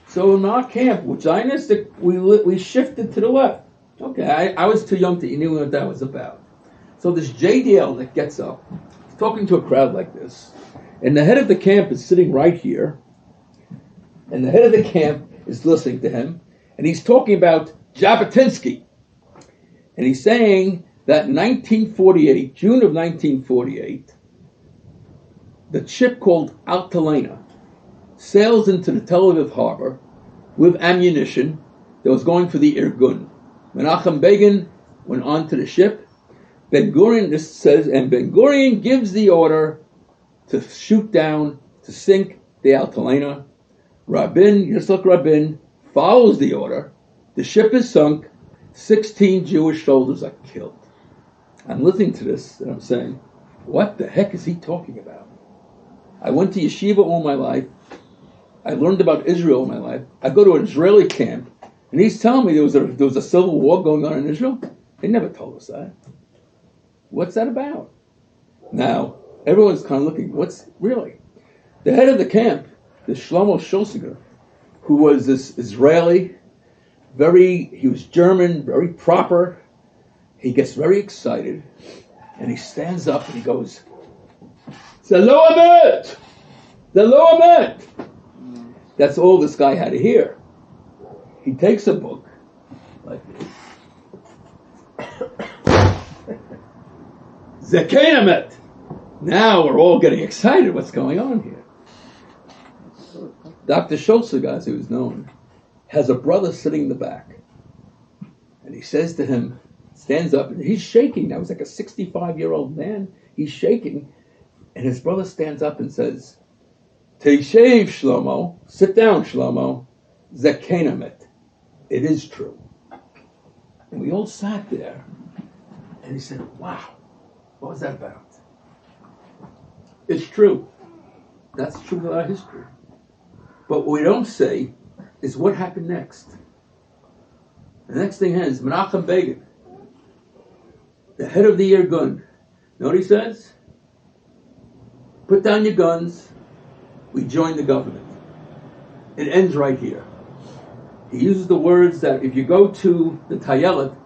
So in our camp, with Zionistic, we shifted to the left. Okay, I was too young to know what that was about. So this JDL that gets up, he's talking to a crowd like this, and the head of the camp is sitting right here, and the head of the camp is listening to him, and he's talking about Jabotinsky. And he's saying that in 1948, June of 1948, the ship called Altalena sails into the Tel Aviv harbor with ammunition that was going for the Irgun. Menachem Begin went onto the ship. Ben Gurion, this says, and Ben Gurion gives the order to shoot down, to sink the Altalena. Yitzhak Rabin follows the order. The ship is sunk. 16 Jewish soldiers are killed. I'm listening to this and I'm saying, what the heck is he talking about? I went to yeshiva all my life. I learned about Israel all my life. I go to an Israeli camp, and he's telling me there was a civil war going on in Israel. They never told us that. What's that about? Now, everyone's kind of looking, what's really? The head of the camp, the Shlomo Schulziger, who was this Israeli, he was German, very proper. He gets very excited, and he stands up and he goes, "C'est lo emet! The lo emet!" That's all this guy had to hear. He takes a book like this. Zekenamet. Now we're all getting excited. What's going on here? Dr. Schulziger, as he was known, has a brother sitting in the back. And he says to him, stands up, and he's shaking. Now he's like a 65-year-old man. He's shaking. And his brother stands up and says, Teishev Shlomo, sit down, Shlomo, Zekenamet. It is true. And we all sat there, and he said, wow, what was that about? It's true. That's true of our history. But what we don't say is what happened next. The next thing is Menachem Begin, the head of the Irgun. You know what he says? Put down your guns. We join the government. It ends right here. He uses the words that if you go to the Tayelet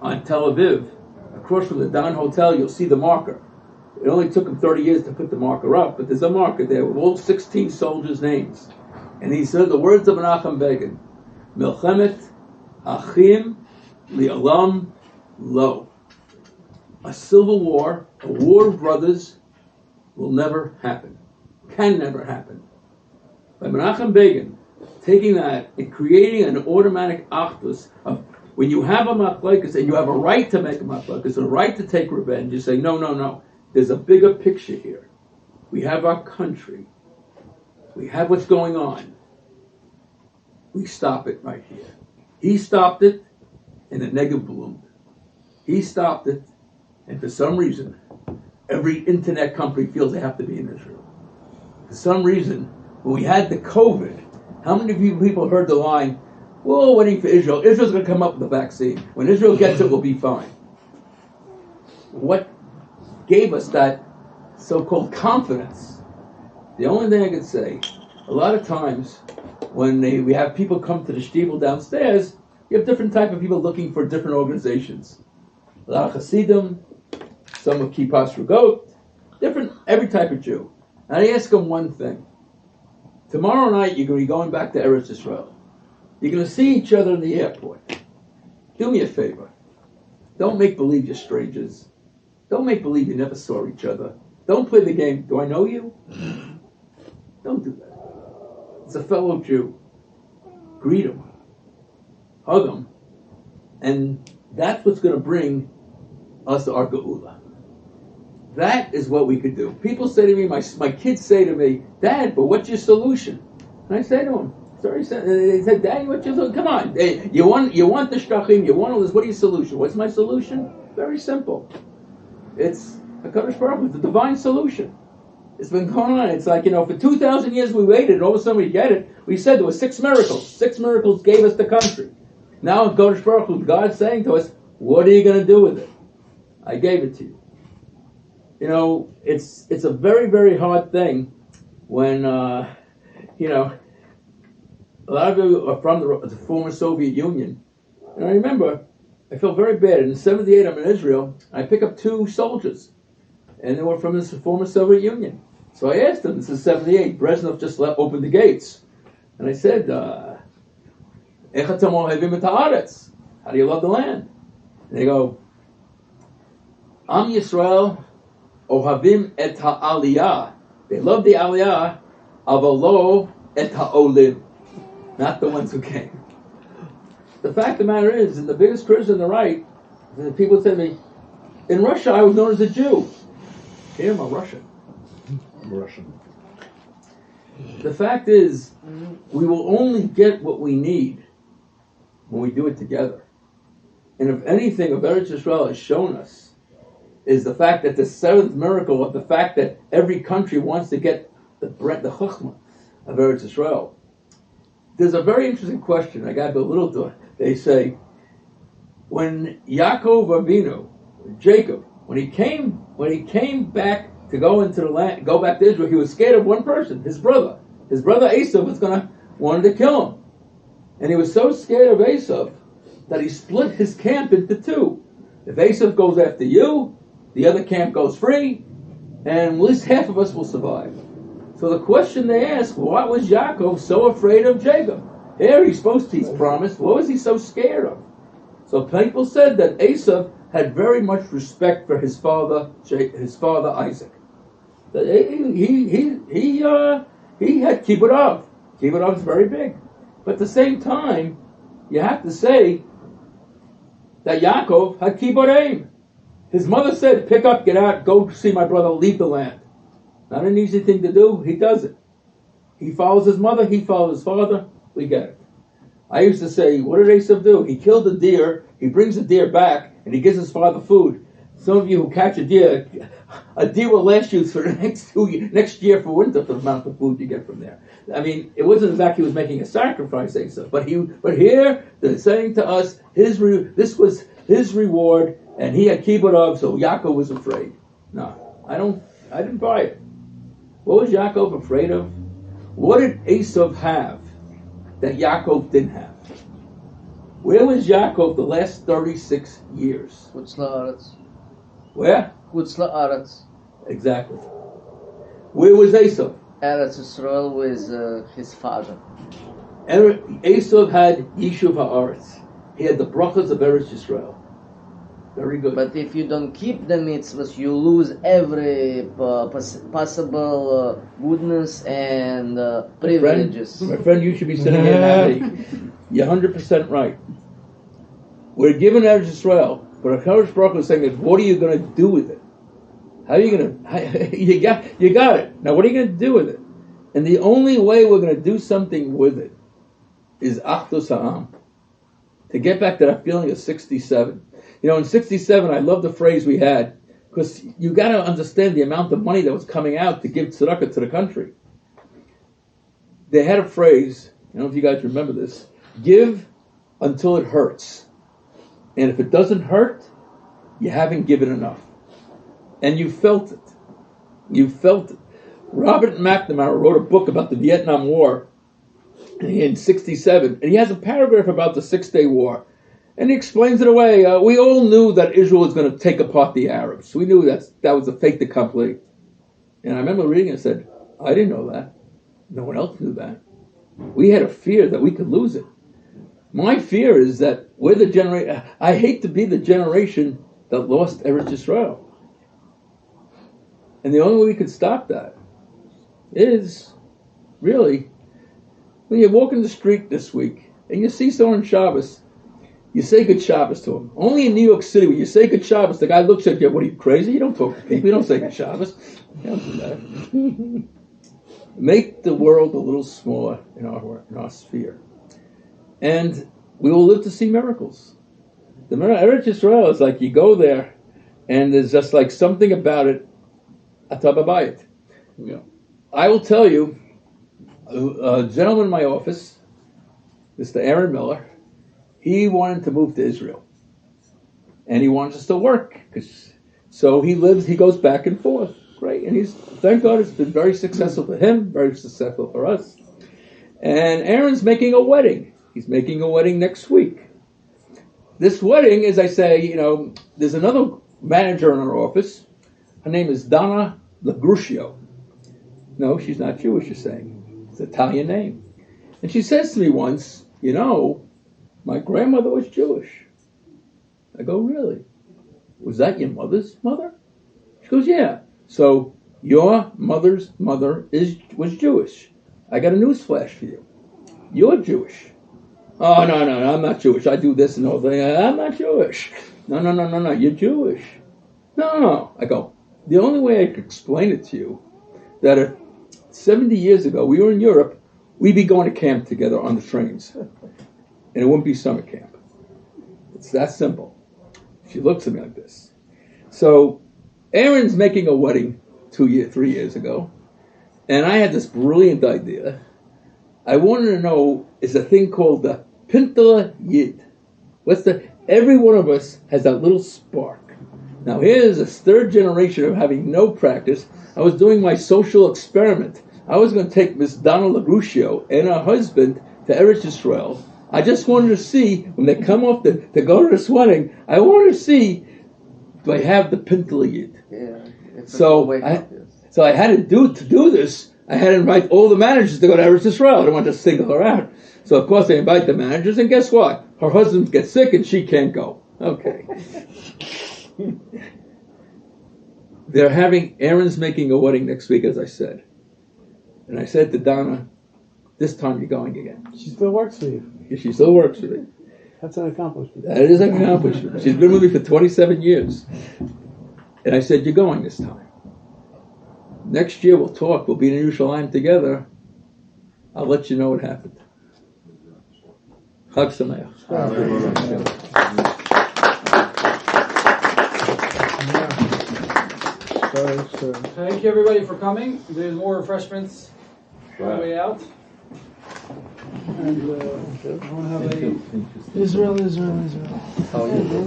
on Tel Aviv, across from the Don Hotel, you'll see the marker. It only took him 30 years to put the marker up, but there's a marker there with all 16 soldiers' names. And he said the words of Menachem Begin, Milchemet Achim Li'olam Lo. A civil war, a war of brothers, will never happen. Can never happen. By Menachem Begin taking that and creating an automatic achdus of when you have a machlokes and you have a right to make a machlokes and a right to take revenge, you say, no. There's a bigger picture here. We have our country. We have what's going on. We stop it right here. He stopped it, and the Negev bloomed. He stopped it, and for some reason, every internet company feels they have to be in Israel. For some reason, when we had the COVID, how many of you people heard the line, we're waiting for Israel. Israel's going to come up with a vaccine. When Israel gets it, we'll be fine. What gave us that so-called confidence? The only thing I could say, a lot of times when we have people come to the shtibel downstairs, you have different type of people looking for different organizations. A lot of Hasidim, some with Kippas Rugot, different, every type of Jew. And I ask them one thing. Tomorrow night you're going to be going back to Eretz Yisrael. You're going to see each other in the airport. Do me a favor. Don't make believe you're strangers. Don't make believe you never saw each other. Don't play the game, do I know you? Don't do that. It's a fellow Jew. Greet him. Hug him. And that's what's going to bring us to our Geula. That is what we could do. People say to me, my kids say to me, Dad, but what's your solution? And I say to them, sorry, they said, Dad, what's your solution? Come on, hey, you want the shtrachim, you want all this, what is your solution? What's my solution? Very simple. It's HaKadosh Baruch Hu, it's the divine solution. It's been going on. It's like, for 2,000 years we waited, and all of a sudden we get it. We said there were 6 miracles. 6 miracles gave us the country. Now HaKadosh Baruch Hu, God's saying to us, what are you going to do with it? I gave it to you. It's a very, very hard thing when, a lot of you are from the former Soviet Union. And I remember, I felt very bad. In '78, I'm in Israel. I pick up two soldiers, and they were from the former Soviet Union. So I asked them, this is '78, Brezhnev just opened the gates. And I said, how do you love the land? And they go, Am Yisrael ohavim et ha'aliyah. They love the aliyah, avalo et ha'olim. Not the ones who came. The fact of the matter is, and the biggest criticism on the right, the people say to me, in Russia I was known as a Jew. Here I'm a Russian. I'm Russian. The fact is, we will only get what we need when we do it together. And if anything, what Eretz Yisrael has shown us is the fact that the seventh miracle of the fact that every country wants to get the Chokhmah of Eretz Yisrael. There's a very interesting question. I got belittled to it. They say, when Yaakov Avinu, Jacob, when he came back to go into the land, go back to Israel, he was scared of one person, his brother. His brother Esav wanted to kill him. And he was so scared of Esav that he split his camp into two. If Esav goes after you, the other camp goes free, and at least half of us will survive. So the question they ask, what was Yaakov so afraid of Jacob? Here he's promised, what was he so scared of? So people said that Esav had very much respect for his father Isaac. That he had kibbud av. Kibbud av is very big. But at the same time, you have to say that Yaakov had kibbud aim. His mother said, pick up, get out, go see my brother, leave the land. Not an easy thing to do, he does it. He follows his mother, he follows his father, we get it. I used to say, what did Esav do? He killed a deer, he brings the deer back, and he gives his father food. Some of you who catch a deer will last you for the next year for winter for the amount of food you get from there. I mean, it wasn't exactly he was making a sacrifice, Esav, but here they're saying to us, this was his reward, and he had kibbud av, so Yaakov was afraid. No, I didn't buy it. What was Yaakov afraid of? What did Esav have that Yaakov didn't have? Where was Yaakov the last 36 years? Chutz la'aretz. Where? Chutz la'aretz. Exactly. Where was Esav? Eretz Yisrael with his father. Esav had Yishuv ha'aretz. He had the brachas of Eretz Yisrael. Very good. But if you don't keep the mitzvahs, you lose every possible goodness and privileges. My friend, you should be sitting here happy. You're 100% right. We're given Eretz Yisrael, but HaKadosh Baruch Hu is saying, what are you going to do with it? How are you going to... You got it. Now, what are you going to do with it? And the only way we're going to do something with it is Achdus Ha'am. To get back to that feeling of 67. You know, in 67, I love the phrase we had, because you got to understand the amount of money that was coming out to give tzedakah to the country. They had a phrase, I don't know if you guys remember this, give until it hurts. And if it doesn't hurt, you haven't given enough. And you felt it. You felt it. Robert McNamara wrote a book about the Vietnam War in 67, and he has a paragraph about the 6-Day War. And he explains it away. We all knew that Israel was going to take apart the Arabs. We knew that was a fait accompli. And I remember reading it and said, I didn't know that. No one else knew that. We had a fear that we could lose it. My fear is that we're the generation... I hate to be the generation that lost Eretz Yisrael. And the only way we could stop that is, really, when you walk in the street this week and you see someone on Shabbos, you say good Shabbos to him. Only in New York City, when you say good Shabbos, the guy looks at you, what are you, crazy? You don't talk to people. You don't say good Shabbos. You don't do that. Make the world a little smaller in our sphere. And we will live to see miracles. The Eretz Yisrael is like you go there, and there's just like something about it, atababayit. Yeah. I will tell you, a gentleman in my office, Mr. Aaron Miller, he wanted to move to Israel. And he wants us to work. So he goes back and forth. Great. And thank God it's been very successful for him, very successful for us. And Aaron's making a wedding. He's making a wedding next week. This wedding, as I say, there's another manager in our office. Her name is Donna Lagruccio. No, she's not Jewish, you're saying. It's an Italian name. And she says to me once, my grandmother was Jewish. I go, really? Was that your mother's mother? She goes, yeah. So your mother's mother was Jewish. I got a news flash for you. You're Jewish. Oh, no, I'm not Jewish. I do this and all that. I'm not Jewish. No, you're Jewish. No. I go, the only way I could explain it to you, that 70 years ago, we were in Europe, we'd be going to camp together on the trains. And it wouldn't be summer camp. It's that simple. She looks at me like this. So Aaron's making a wedding 3 years ago, and I had this brilliant idea. I wanted to know, is a thing called the Pintele Yid. Every one of us has that little spark. Now here's this third generation of having no practice. I was doing my social experiment. I was going to take Miss Donna Lagruccio and her husband to Eretz Yisrael. I just wanted to see, when they come off to go to this wedding, I wanted to see, do I have the Pintele Yid? Yeah. So I had to do this. I had to invite all the managers to go to Eretz Yisrael. I don't want to single her out. So of course I invite the managers, and guess what? Her husband gets sick and she can't go. Okay. Aaron's making a wedding next week, as I said. And I said to Donna, this time you're going again. She still works for you. She still works for me. That's an accomplishment. That is an accomplishment. She's been with me for 27 years. And I said, you're going this time. Next year we'll talk. We'll be in Yerushalayim together. I'll let you know what happened. Chag Sameach. Thank you, everybody, for coming. There's more refreshments on the way out. And I want to have a Israel. How are you?